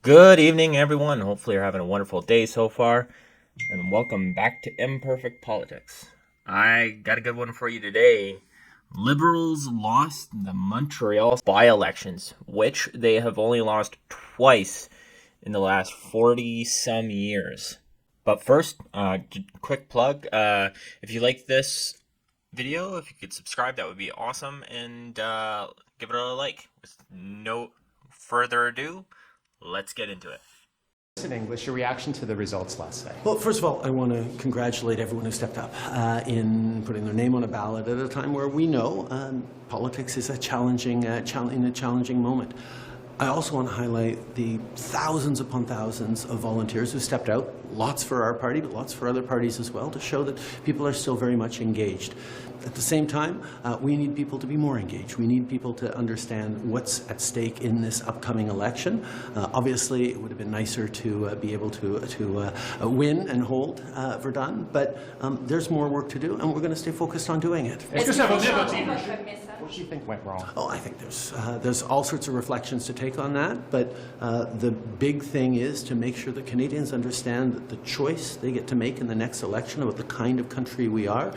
Good evening, everyone. Hopefully, you're having a wonderful day so far, and welcome back to Imperfect Politics. I got a good one for you today. Liberals lost the Montreal by-elections, which they have only lost twice in the last 40 some years. But first, quick plug. If you like this video, if you could subscribe, that would be awesome, and give it a like. With no further ado, let's get into it. In English, your reaction to the results last night? Well, first of all, I want to congratulate everyone who stepped up in putting their name on a ballot at a time where we know politics is a challenging moment. I also want to highlight the thousands upon thousands of volunteers who stepped out, lots for our party, but lots for other parties as well, to show that people are still very much engaged. At the same time, we need people to be more engaged. We need people to understand what's at stake in this upcoming election. Obviously, it would have been nicer to be able to win and hold Verdun, but there's more work to do, and we're going to stay focused on doing it. What do you think went wrong? Oh, I think there's all sorts of reflections to take on that, but the big thing is to make sure that Canadians understand that the choice they get to make in the next election about the kind of country we are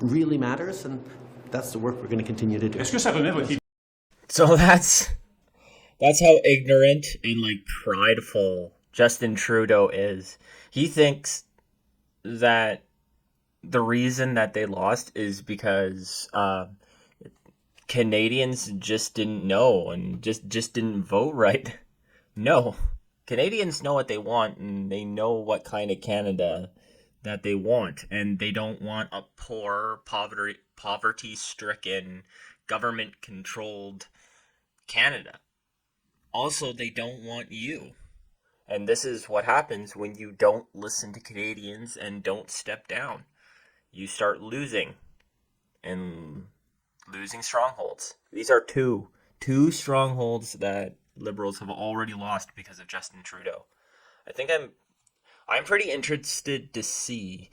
really matters, and that's the work we're going to continue to do. So that's how ignorant and prideful Justin Trudeau is. He thinks that the reason that they lost is because Canadians just didn't know and just didn't vote right. No. Canadians know what they want, and they know what kind of Canada that they want, and they don't want a poor, poverty-stricken, government-controlled Canada. Also, they don't want you. And this is what happens when you don't listen to Canadians and don't step down. You start losing, and losing strongholds. These are two strongholds that Liberals have already lost because of Justin Trudeau. I think I'm pretty interested to see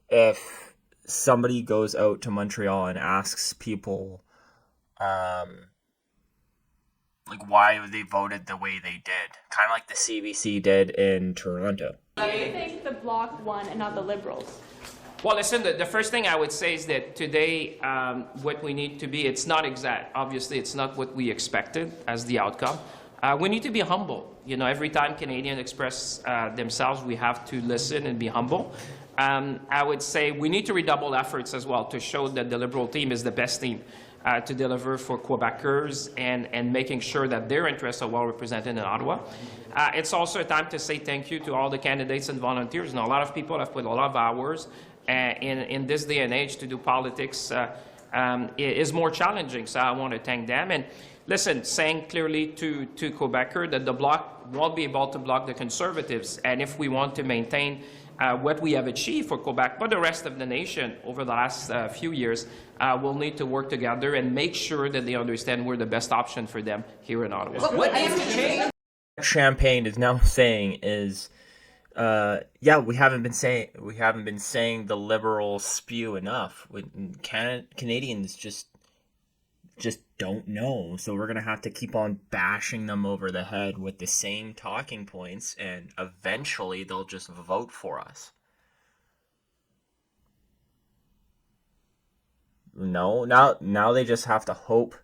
if somebody goes out to Montreal and asks people why they voted the way they did, kind of like the CBC did in Toronto. Why do you think the Bloc won and not the Liberals? Well, listen, the first thing I would say is that today, what we need to be, it's not exact. Obviously, it's not what we expected as the outcome. We need to be humble. You know, every time Canadians express themselves, we have to listen and be humble. I would say we need to redouble efforts as well to show that the Liberal team is the best team to deliver for Quebecers and making sure that their interests are well represented in Ottawa. It's also a time to say thank you to all the candidates and volunteers. Now, a lot of people have put a lot of hours in this day and age to do politics is more challenging, so I want to thank them. And listen, saying clearly to Quebecer that the Bloc won't be able to block the Conservatives, and if we want to maintain what we have achieved for Quebec, but the rest of the nation over the last few years, we'll need to work together and make sure that they understand we're the best option for them here in Ottawa. What needs to change? Champagne is now saying is, we haven't been saying the Liberal spew enough. Canadians just don't know, so we're gonna have to keep on bashing them over the head with the same talking points, and eventually they'll just vote for us. No, now they just have to hope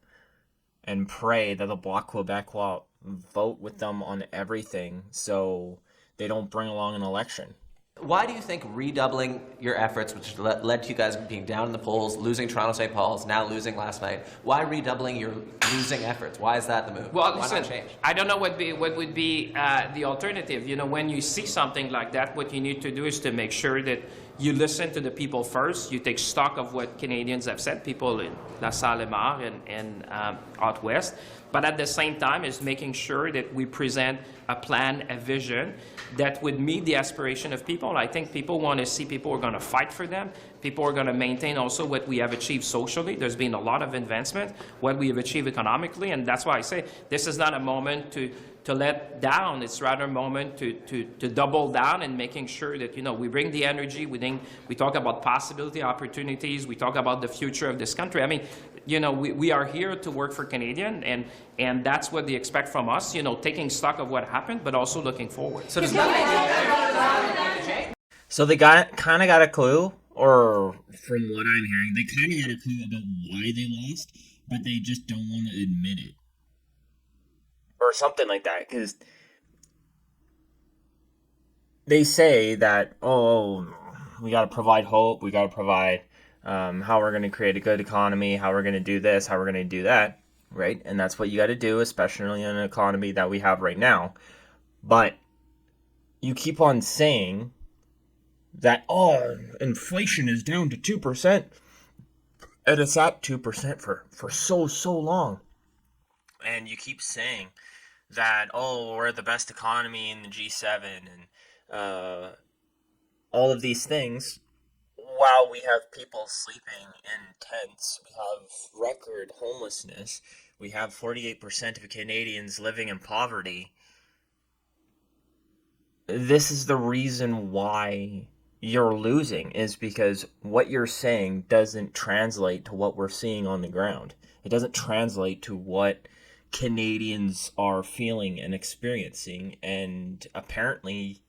and pray that the Bloc Quebec will vote with them on everything, so they don't bring along an election. Why do you think redoubling your efforts, which led to you guys being down in the polls, losing Toronto St. Paul's, now losing last night, why redoubling your losing efforts? Why is that the move? Well, why listen, not change? I don't know what would be the alternative. You know, when you see something like that, what you need to do is to make sure that you listen to the people first. You take stock of what Canadians have said, people in La Salle-et-Mar and out west. But at the same time, is making sure that we present a plan, a vision that would meet the aspiration of people. I think people want to see people are going to fight for them. People are going to maintain also what we have achieved socially. There's been a lot of advancement, what we have achieved economically, and that's why I say this is not a moment to let down. It's rather a moment to double down and making sure that, you know, we bring the energy, we talk about possibility, opportunities, we talk about the future of this country. I mean, you know, we are here to work for Canadian, and that's what they expect from us, you know, taking stock of what happened, but also looking forward. So does nothing. So they kind of got a clue, or from what I'm hearing, they kind of got a clue about why they lost, but they just don't want to admit it. Or something like that, because they say that, oh, we got to provide hope, we got to provide how we're going to create a good economy, how we're going to do this, how we're going to do that, right? And that's what you got to do, especially in an economy that we have right now. But you keep on saying that, oh, inflation is down to 2%, and it's at 2% for so long. And you keep saying that, oh, we're the best economy in the G7 and all of these things, while we have people sleeping in tents, we have record homelessness, we have 48% of Canadians living in poverty. This is the reason why you're losing, is because what you're saying doesn't translate to what we're seeing on the ground. It doesn't translate to what Canadians are feeling and experiencing, and apparently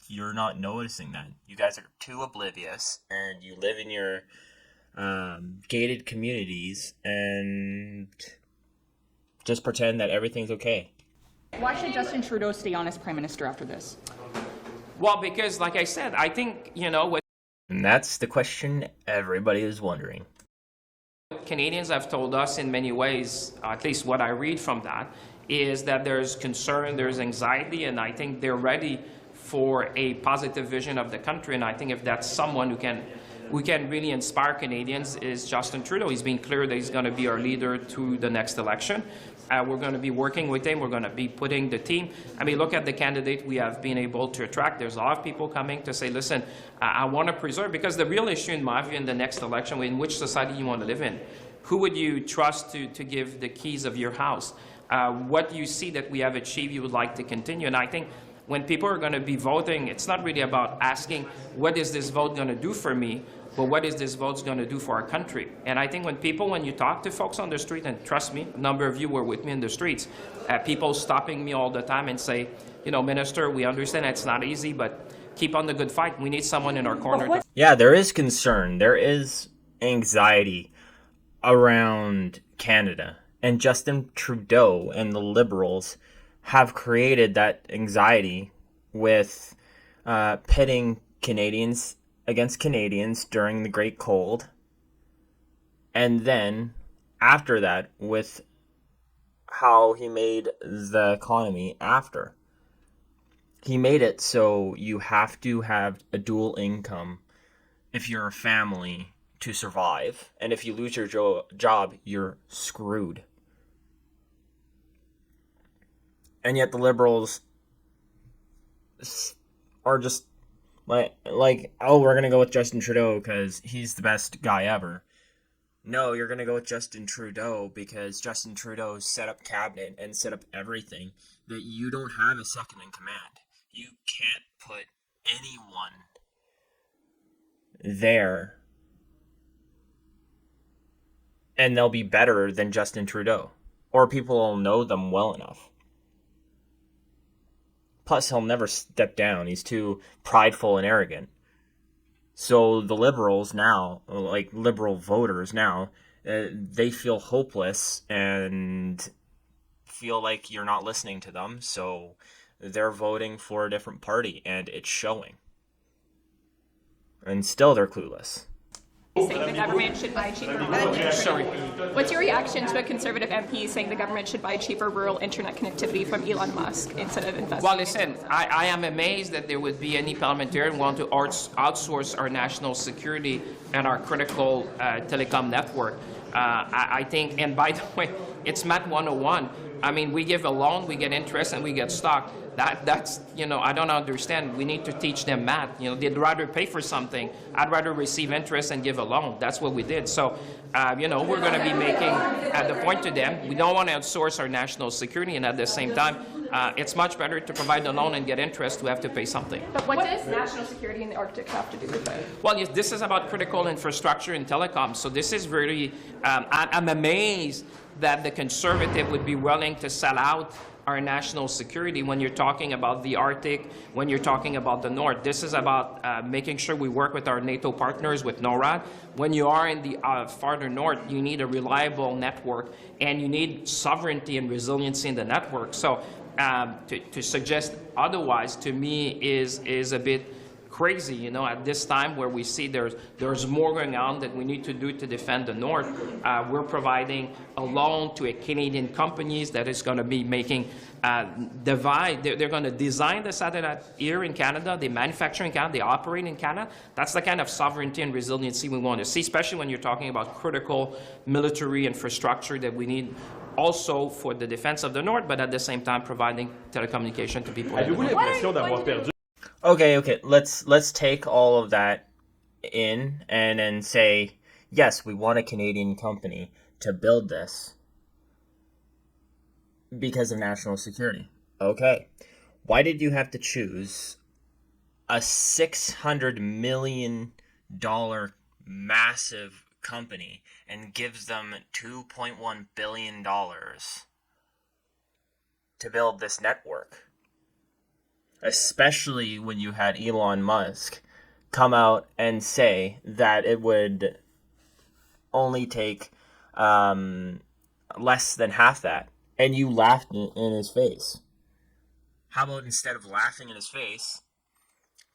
you're not noticing that. You guys are too oblivious, and you live in your gated communities and just pretend that everything's okay. Why should Justin Trudeau stay on as Prime Minister after this? Well, because, like I said, I think, you know, what And that's the question everybody is wondering. Canadians have told us in many ways, at least what I read from that, is that there's concern, there's anxiety, and I think they're ready for a positive vision of the country. And I think if that's someone who can really inspire Canadians is Justin Trudeau. He's been clear that he's going to be our leader to the next election. We're going to be working with him. We're going to be putting the team. I mean, look at the candidate we have been able to attract. There's a lot of people coming to say, listen, I want to preserve, because the real issue in my view in the next election, in which society you want to live in. Who would you trust to give the keys of your house? What do you see that we have achieved you would like to continue? And I think when people are going to be voting, it's not really about asking, what is this vote going to do for me? But what is this vote going to do for our country? And I think when you talk to folks on the street, and trust me, a number of you were with me in the streets, people stopping me all the time and say, you know, Minister, we understand it's not easy, but keep on the good fight. We need someone in our corner. Yeah, there is concern. There is anxiety around Canada. And Justin Trudeau and the Liberals have created that anxiety with pitting Canadians against Canadians during the Great Cold. And then, after that, with how he made the economy after. He made it so you have to have a dual income if you're a family to survive. And if you lose your job, you're screwed. And yet the Liberals are just like, oh, we're going to go with Justin Trudeau because he's the best guy ever. No, you're going to go with Justin Trudeau because Justin Trudeau set up cabinet and set up everything that you don't have a second in command. You can't put anyone there and they'll be better than Justin Trudeau. Or people will know them well enough. Plus, he'll never step down. He's too prideful and arrogant. So the Liberals now, like Liberal voters now, they feel hopeless and feel like you're not listening to them. So they're voting for a different party, and it's showing. And still they're clueless. Saying the government should buy cheaper. Sorry. What's your reaction to a Conservative MP saying the government should buy cheaper rural internet connectivity from Elon Musk instead of investing? Well, listen, I am amazed that there would be any parliamentarian want to outsource our national security and our critical telecom network. I think, and by the way, it's Math 101. I mean, we give a loan, we get interest, and we get stock. That's, you know, I don't understand. We need to teach them math. You know, they'd rather pay for something. I'd rather receive interest and give a loan. That's what we did. So, you know, we're going to be making at the point to them. We don't want to outsource our national security, and at the same time, it's much better to provide the loan and get interest to have to pay something. But what does national security in the Arctic have to do with it? Well, yes, this is about critical infrastructure and telecom. So this is really, I'm amazed that the Conservative would be willing to sell out our national security when you're talking about the Arctic, when you're talking about the North. This is about making sure we work with our NATO partners, with NORAD. When you are in the farther north, you need a reliable network, and you need sovereignty and resiliency in the network. So to suggest otherwise, to me, is a bit crazy, you know, at this time where we see there's more going on that we need to do to defend the North. We're providing a loan to a Canadian companies that is going to be making they're going to design the satellite here in Canada, they manufacture in Canada, they operate in Canada. That's the kind of sovereignty and resiliency we want to see, especially when you're talking about critical military infrastructure that we need also for the defense of the North, but at the same time providing telecommunication to people. Okay, let's take all of that in and then say, yes, we want a Canadian company to build this because of national security. Okay. Why did you have to choose a $600 million massive company and gives them $2.1 billion to build this network? Especially when you had Elon Musk come out and say that it would only take less than half that. And you laughed in his face. How about instead of laughing in his face,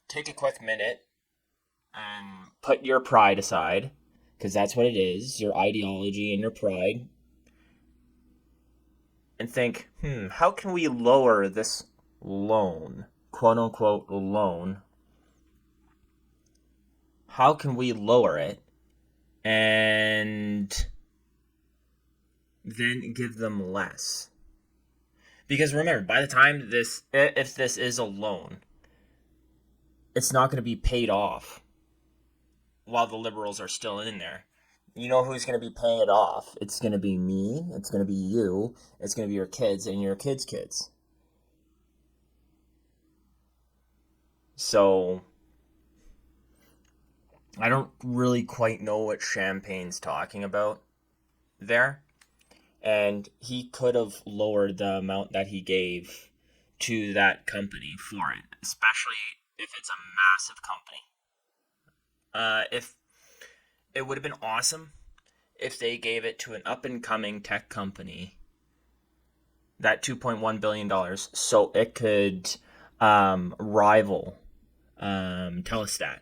take a quick minute and put your pride aside, because that's what it is, your ideology and your pride, and think, how can we lower this loan, quote-unquote loan? How can we lower it and then give them less? Because remember, by the time if this is a loan, it's not going to be paid off while the Liberals are still in there. You know who's going to be paying it off? It's going to be me, it's going to be you, it's going to be your kids and your kids' kids. So I don't really quite know what Champagne's talking about there. And he could have lowered the amount that he gave to that company for it, especially if it's a massive company. If it would have been awesome if they gave it to an up-and-coming tech company, that $2.1 billion, so it could rival Telestat.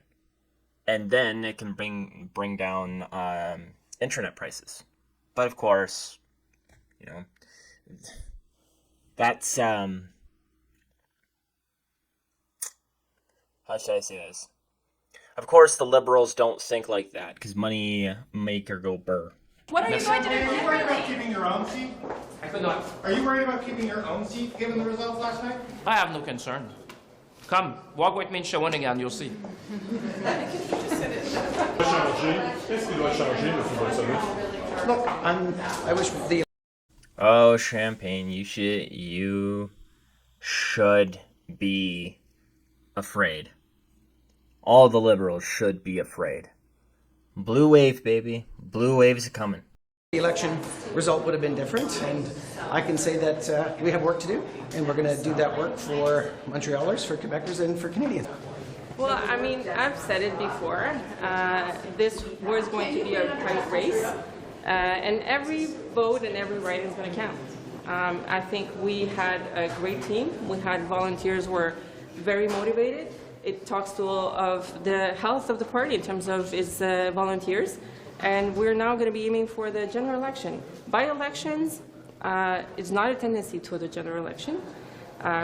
And then it can bring down internet prices. But of course, you know, that's how should I say this? Of course, the Liberals don't think like that because money make or go burr. What are you going to do? Are you worried about keeping your own seat? I could not. Are you worried about keeping your own seat given the results last night? I have no concern. Come, walk with me in Shawinigan, you'll see. Look, I wish the Oh, Champagne, you should be afraid. All the Liberals should be afraid. Blue wave, baby. Blue wave's coming. election result would have been different, and I can say that we have work to do, and we're going to do that work for Montrealers, for Quebecers, and for Canadians. Well, I mean, I've said it before. This was going to be a tight race, and every vote and every write is going to count. I think we had a great team. We had volunteers who were very motivated. It talks to all of the health of the party in terms of its volunteers. And we're now going to be aiming for the general election. By-elections is not a tendency to the general election.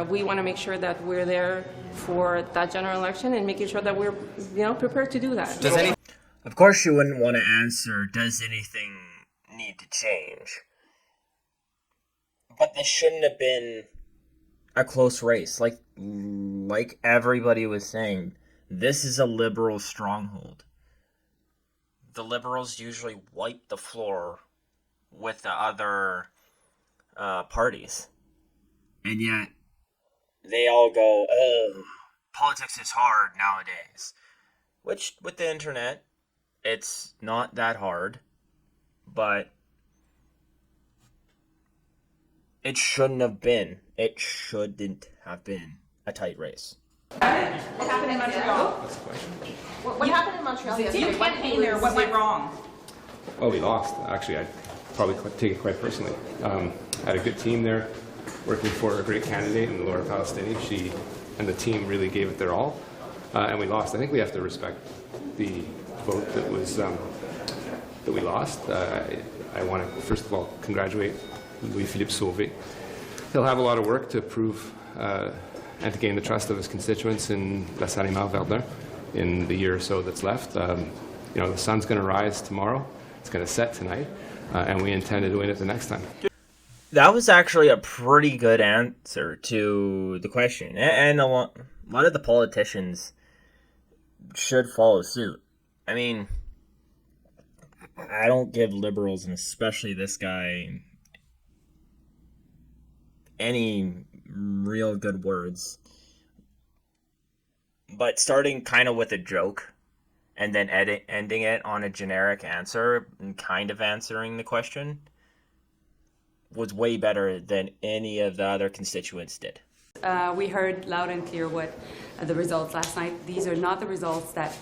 We want to make sure that we're there for that general election and making sure that we're, prepared to do that. Of course, you wouldn't want to answer, does anything need to change? But this shouldn't have been a close race. Like everybody was saying, this is a Liberal stronghold. The Liberals usually wipe the floor with the other parties. And yet, they all go, oh, politics is hard nowadays. Which, with the internet, it's not that hard. But it shouldn't have been. It shouldn't have been a tight race. What happened in Montreal? What happened in Montreal? You campaign there. What went wrong? Well, we lost. Actually, I'd probably take it quite personally. Had a good team there, working for a great candidate in Laura Palestini. She and the team really gave it their all, and we lost. I think we have to respect the vote that was that we lost. I want to first of all congratulate Louis-Philippe Sauvé. He'll have a lot of work to prove and to gain the trust of his constituents in La Salle-Verdun in the year or so that's left. You know, the sun's going to rise tomorrow. It's going to set tonight, and we intend to win it the next time. That was actually a pretty good answer to the question, and a lot of the politicians should follow suit. I mean, I don't give Liberals, and especially this guy, any real good words. But starting kind of with a joke and then ending it on a generic answer and kind of answering the question was way better than any of the other constituents did. We heard loud and clear what the results last night. These are not the results that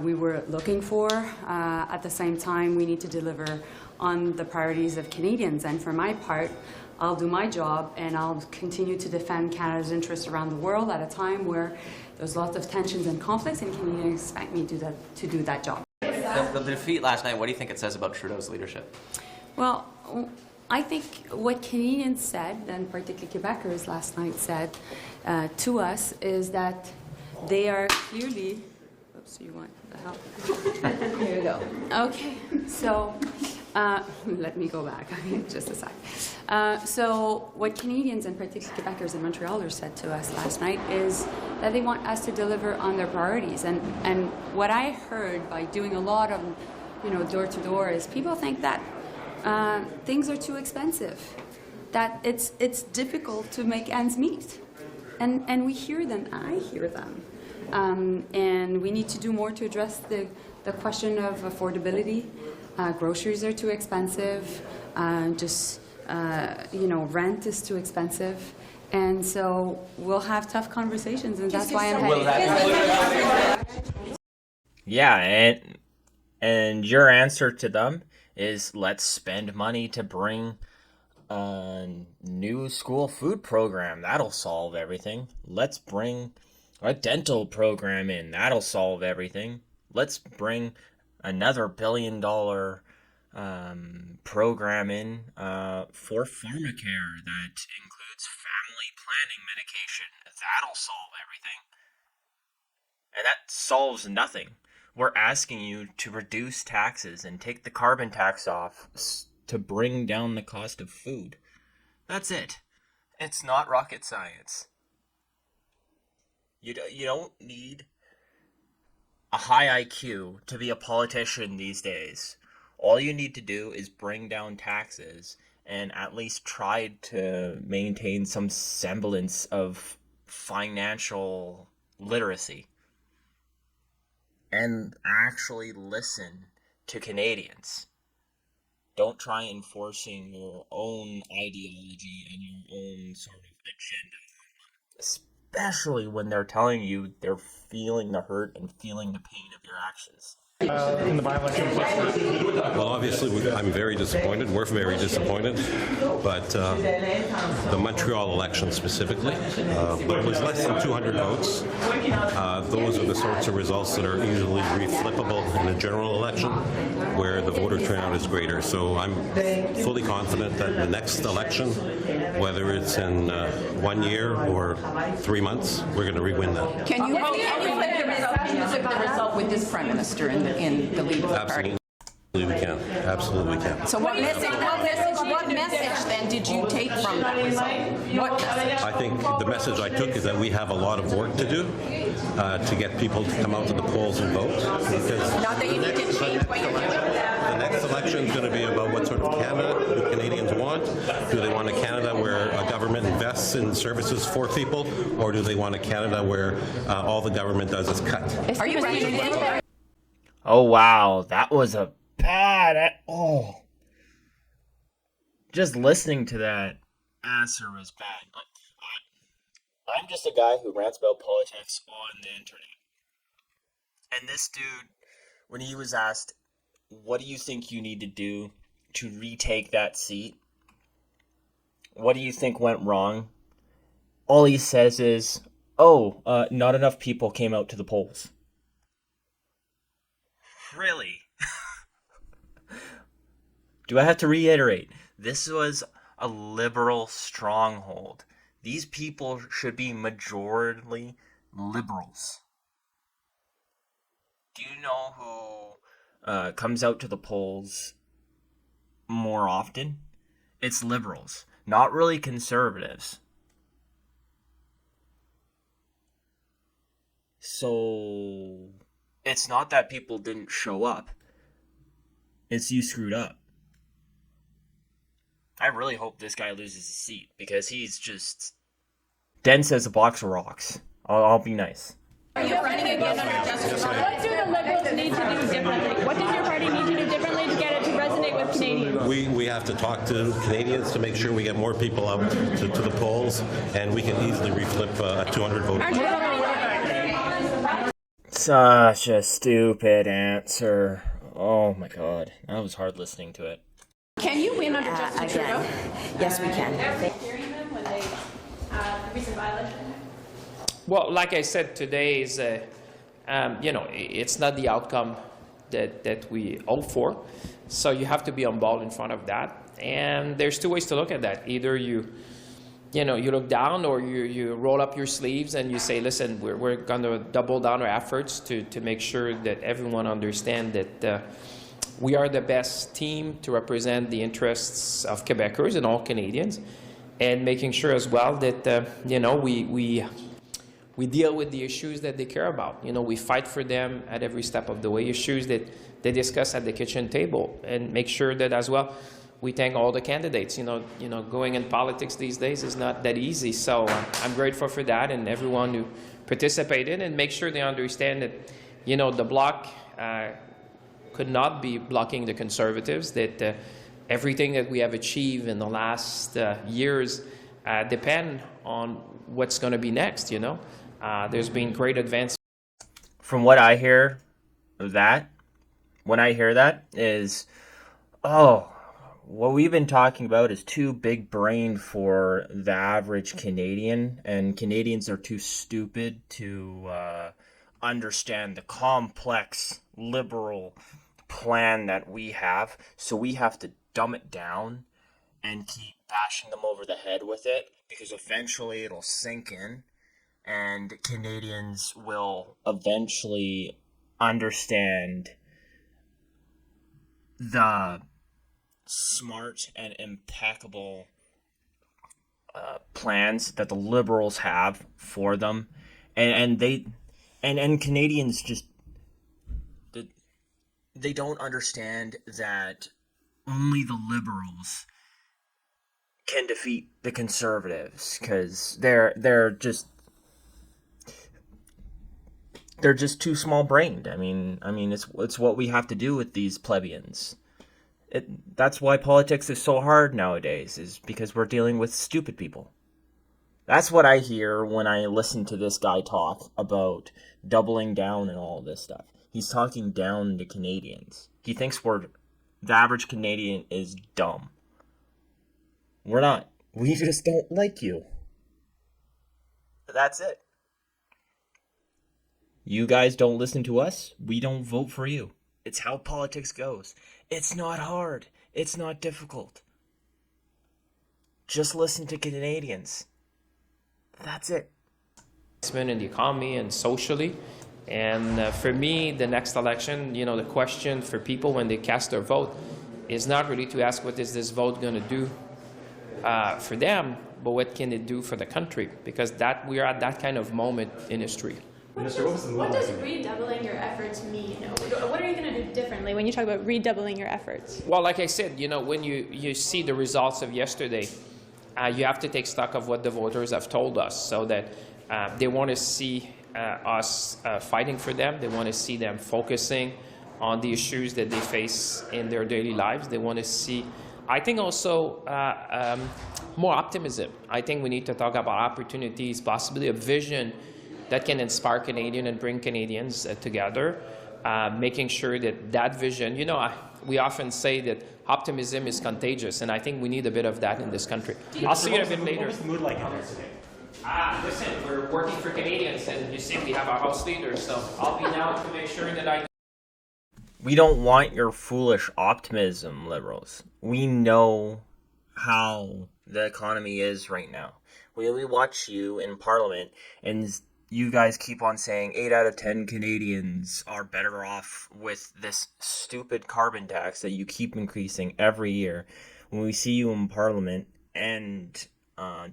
we were looking for. At the same time, we need to deliver on the priorities of Canadians. And for my part, I'll do my job and I'll continue to defend Canada's interests around the world at a time where there's lots of tensions and conflicts, and Canadians expect me to do that job. The defeat last night, what do you think it says about Trudeau's leadership? Well, I think what Canadians said, and particularly Quebecers last night said to us, is that they are clearly... Oops, you want the help? Here you go. Okay, so let me go back just a sec. So what Canadians, and particularly Quebecers and Montrealers, said to us last night is that they want us to deliver on their priorities. And what I heard by doing a lot of, door to door, is people think that things are too expensive, that it's difficult to make ends meet. And we hear them, I hear them. And we need to do more to address the question of affordability. Groceries are too expensive, rent is too expensive. And so we'll have tough conversations, and that's why I'm heading. Yeah, and your answer to them is, let's spend money to bring a new school food program. That'll solve everything. Let's bring a dental program in. That'll solve everything. Let's bring another $1 billion program in for pharmacare that includes family planning medication. That'll solve everything. And that solves nothing. We're asking you to reduce taxes and take the carbon tax off to bring down the cost of food. That's it. It's not rocket science. You don't need a high IQ to be a politician these days. All you need to do is bring down taxes and at least try to maintain some semblance of financial literacy. And actually listen to Canadians. Don't try enforcing your own ideology and your own sort of agenda. Especially when they're telling you they're feeling the hurt and feeling the pain of your actions. In the by-election? Well, obviously, I'm very disappointed. We're very disappointed. But the Montreal election specifically, but it was less than 200 votes. Those are the sorts of results that are easily reflippable in a general election, where the voter turnout is greater. So I'm fully confident that the next election, whether it's in 1 year or 3 months, we're going to re-win that. Can you flip the result with this Prime Minister in the lead of the party? Absolutely we can. Absolutely we can. So what message then did you take from that result? What message? I think the message I took is that we have a lot of work to do to get people to come out to the polls and vote. Because Not that you need to change what you're doing. the next election is going to be about what sort of Canada do Canadians want. Do they want a Canada where a government invests in services for people, or do they want a Canada where all the government does is cut? Are you ready? Oh wow, that was a bad. Just listening to that answer was bad. I'm just a guy who rants about politics on the internet. And this dude, when he was asked, what do you think you need to do to retake that seat? What do you think went wrong? All he says is, not enough people came out to the polls. Really? Do I have to reiterate? This was a liberal stronghold. These people should be majority liberals. Do you know who comes out to the polls more often? It's liberals, not really conservatives. So it's not that people didn't show up. It's you screwed up. I really hope this guy loses his seat because he's just dense as a box of rocks. I'll be nice. Are you running again under Justin Trudeau? What do the Liberals need to do differently? What does your party need to do differently to get it to resonate with Canadians? We have to talk to Canadians to make sure we get more people out to the polls, and we can easily reflip a 200 vote. Such a stupid answer. Oh my god. That was hard listening to it. Can you win under Justin Trudeau? Yes, we can. Hearing them when they recent Byelection? Well, like I said, today is, it's not the outcome that we hope for. So you have to be on ball in front of that. And there's two ways to look at that. Either you look down, or you roll up your sleeves and you say, listen, we're going to double down our efforts to make sure that everyone understands that we are the best team to represent the interests of Quebecers and all Canadians, and making sure as well that, we deal with the issues that they care about. We fight for them at every step of the way, issues that they discuss at the kitchen table, and make sure that as well we thank all the candidates. Going in politics these days is not that easy. So I'm grateful for that, and everyone who participated, and make sure they understand that, the Bloc could not be blocking the Conservatives, that everything that we have achieved in the last years depend on what's going to be next, There's been great advances. From what I hear when I hear that is, what we've been talking about is too big-brained for the average Canadian, and Canadians are too stupid to understand the complex liberal plan that we have, so we have to dumb it down and keep bashing them over the head with it, because eventually it'll sink in, and Canadians will eventually understand the smart and impeccable plans that the liberals have for them, and Canadians just they don't understand that only the liberals can defeat the conservatives, because they're just too small-brained. I mean, it's what we have to do with these plebeians. That's why politics is so hard nowadays, is because we're dealing with stupid people. That's what I hear when I listen to this guy talk about doubling down and all this stuff. He's talking down to Canadians. He thinks the average Canadian is dumb. We're not. We just don't like you. That's it. You guys don't listen to us, we don't vote for you. It's how politics goes. It's not hard. It's not difficult. Just listen to Canadians. That's it. In the economy and socially, And for me, the next election, the question for people when they cast their vote is not really to ask what is this vote going to do for them, but what can it do for the country? Because we are at that kind of moment in history. What does redoubling your efforts mean? What are you going to do differently when you talk about redoubling your efforts? Well, like I said, when you see the results of yesterday, you have to take stock of what the voters have told us, so that they want to see us fighting for them. They want to see them focusing on the issues that they face in their daily lives. They want to see, I think, also more optimism. I think we need to talk about opportunities, possibly a vision that can inspire Canadians and bring Canadians together, making sure that vision, we often say that optimism is contagious, and I think we need a bit of that in this country. I'll see you a bit later. What was the mood like out there today? Listen, we're working for Canadians, and you see we have our House leader, so I'll be down to make sure that I... We don't want your foolish optimism, Liberals. We know how the economy is right now. We watch you in Parliament, and you guys keep on saying 8 out of 10 Canadians are better off with this stupid carbon tax that you keep increasing every year. When we see you in Parliament and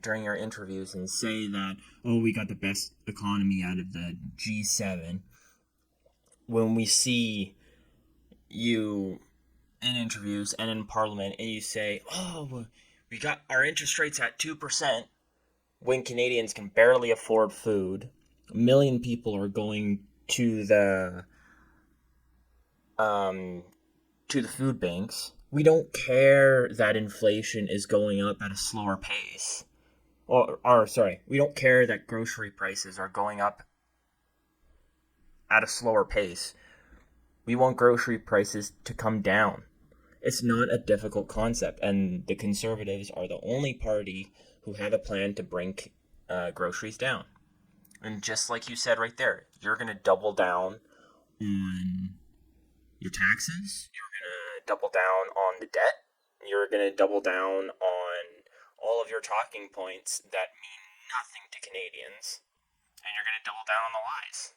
during your interviews and say that, we got the best economy out of the G7, when we see you in interviews and in Parliament and you say, we got our interest rates at 2%, when Canadians can barely afford food, 1 million people are going to the food banks. We don't care that inflation is going up at a slower pace. We don't care that grocery prices are going up at a slower pace. We want grocery prices to come down. It's not a difficult concept, and the Conservatives are the only party who have a plan to bring groceries down. And just like you said right there, you're going to double down on your taxes. You're going to double down on the debt. You're going to double down on all of your talking points that mean nothing to Canadians. And you're going to double down on the lies.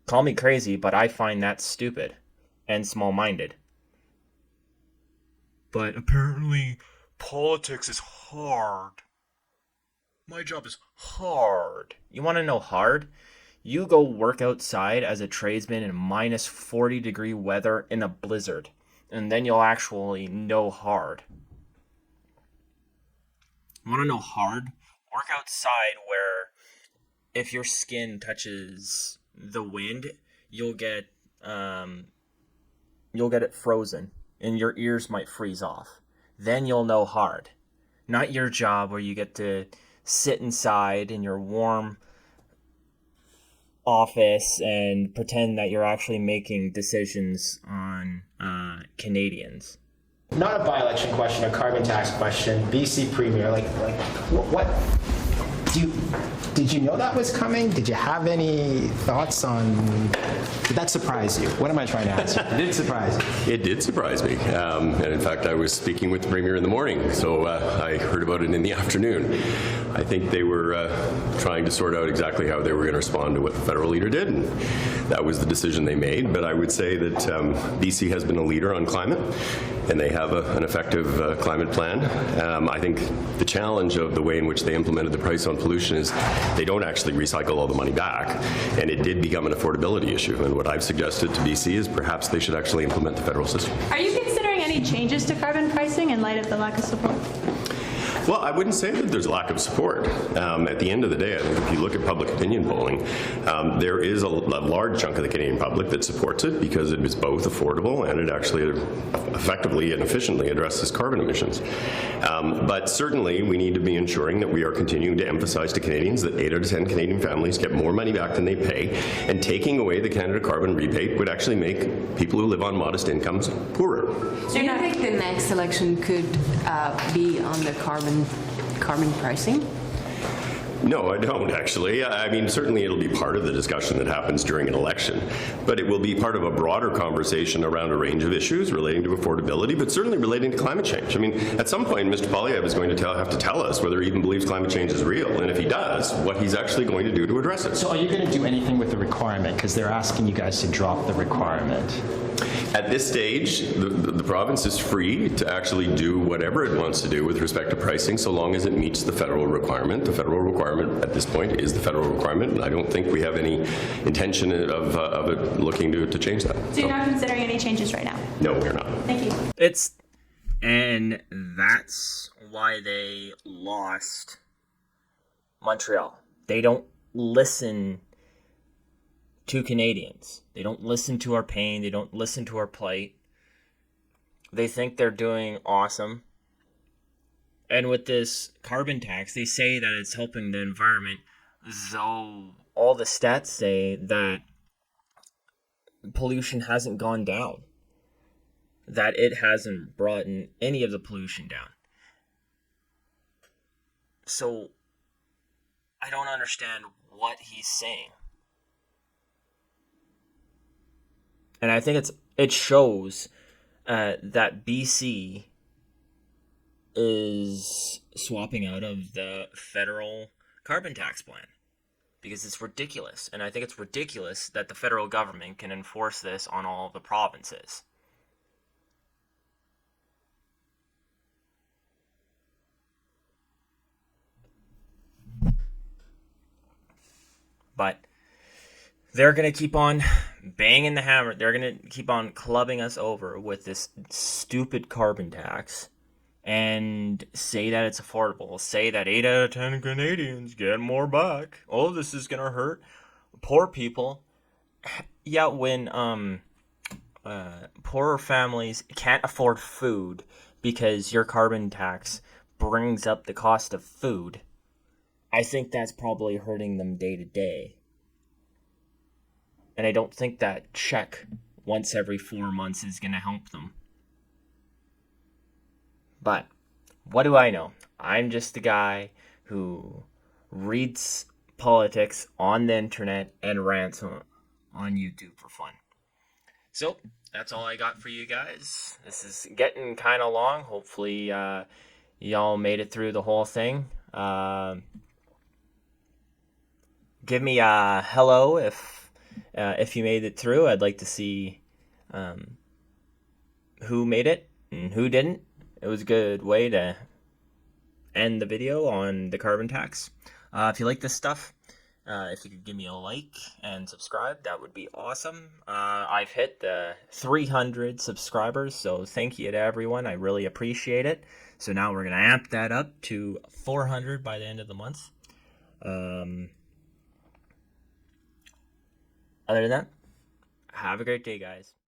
Call me crazy, but I find that stupid and small-minded. But apparently, politics is hard. My job is hard. You want to know hard? You go work outside as a tradesman in minus 40-degree weather in a blizzard, and then you'll actually know hard. You want to know hard? Work outside where if your skin touches the wind, you'll get it frozen, and your ears might freeze off. Then you'll know hard. Not your job where you get to sit inside in your warm office and pretend that you're actually making decisions on Canadians. Not a by-election question, a carbon tax question. BC Premier, what did you know that was coming? Did you have any thoughts on? Did that surprise you? What am I trying to answer? Did it surprise you? It did surprise me, and in fact, I was speaking with the Premier in the morning, so I heard about it in the afternoon. I think they were trying to sort out exactly how they were going to respond to what the federal leader did, and that was the decision they made. But I would say that BC has been a leader on climate, and they have an effective climate plan. I think the challenge of the way in which they implemented the price on pollution is they don't actually recycle all the money back, and it did become an affordability issue. And what I've suggested to BC is perhaps they should actually implement the federal system. Are you considering any changes to carbon pricing in light of the lack of support? Well, I wouldn't say that there's a lack of support. At the end of the day, I think if you look at public opinion polling, there is a large chunk of the Canadian public that supports it because it is both affordable and it actually effectively and efficiently addresses carbon emissions. But certainly, we need to be ensuring that we are continuing to emphasize to Canadians that 8 out of 10 Canadian families get more money back than they pay, and taking away the Canada carbon rebate would actually make people who live on modest incomes poorer. Do you think the next election could be on the carbon pricing? No, I don't, actually. I mean, certainly it'll be part of the discussion that happens during an election, but it will be part of a broader conversation around a range of issues relating to affordability, but certainly relating to climate change. I mean, at some point, Mr. Poilievre is going to have to tell us whether he even believes climate change is real, and if he does, what he's actually going to do to address it. So are you going to do anything with the requirement? Because they're asking you guys to drop the requirement. At this stage, the province is free to actually do whatever it wants to do with respect to pricing, so long as it meets the federal requirement. The federal requirement at this point is the federal requirement, and I don't think we have any intention of it looking to change that. So you're not considering any changes right now? No, we're not. Thank you. And that's why they lost Montreal. They don't listen to Canadians. They don't listen to our pain. They don't listen to our plight. They think they're doing awesome. And with this carbon tax, they say that it's helping the environment, though all the stats say that pollution hasn't gone down, that it hasn't brought any of the pollution down. So I don't understand what he's saying. And I think it shows that BC is swapping out of the federal carbon tax plan because it's ridiculous. And I think it's ridiculous that the federal government can enforce this on all of the provinces. But they're going to keep on banging the hammer. They're going to keep on clubbing us over with this stupid carbon tax and say that it's affordable. Say that 8 out of 10 Canadians get more back. Oh, this is going to hurt poor people. Yeah, when poorer families can't afford food because your carbon tax brings up the cost of food, I think that's probably hurting them day to day. And I don't think that check once every 4 months is going to help them. But what do I know? I'm just a guy who reads politics on the internet and rants on YouTube for fun. So that's all I got for you guys. This is getting kind of long. Hopefully y'all made it through the whole thing. Give me a hello if you made it through. I'd like to see who made it and who didn't. It was a good way to end the video on the carbon tax. If you like this stuff, if you could give me a like and subscribe, that would be awesome. I've hit the 300 subscribers, so thank you to everyone. I really appreciate it. So now we're going to amp that up to 400 by the end of the month. Other than that, have a great day, guys.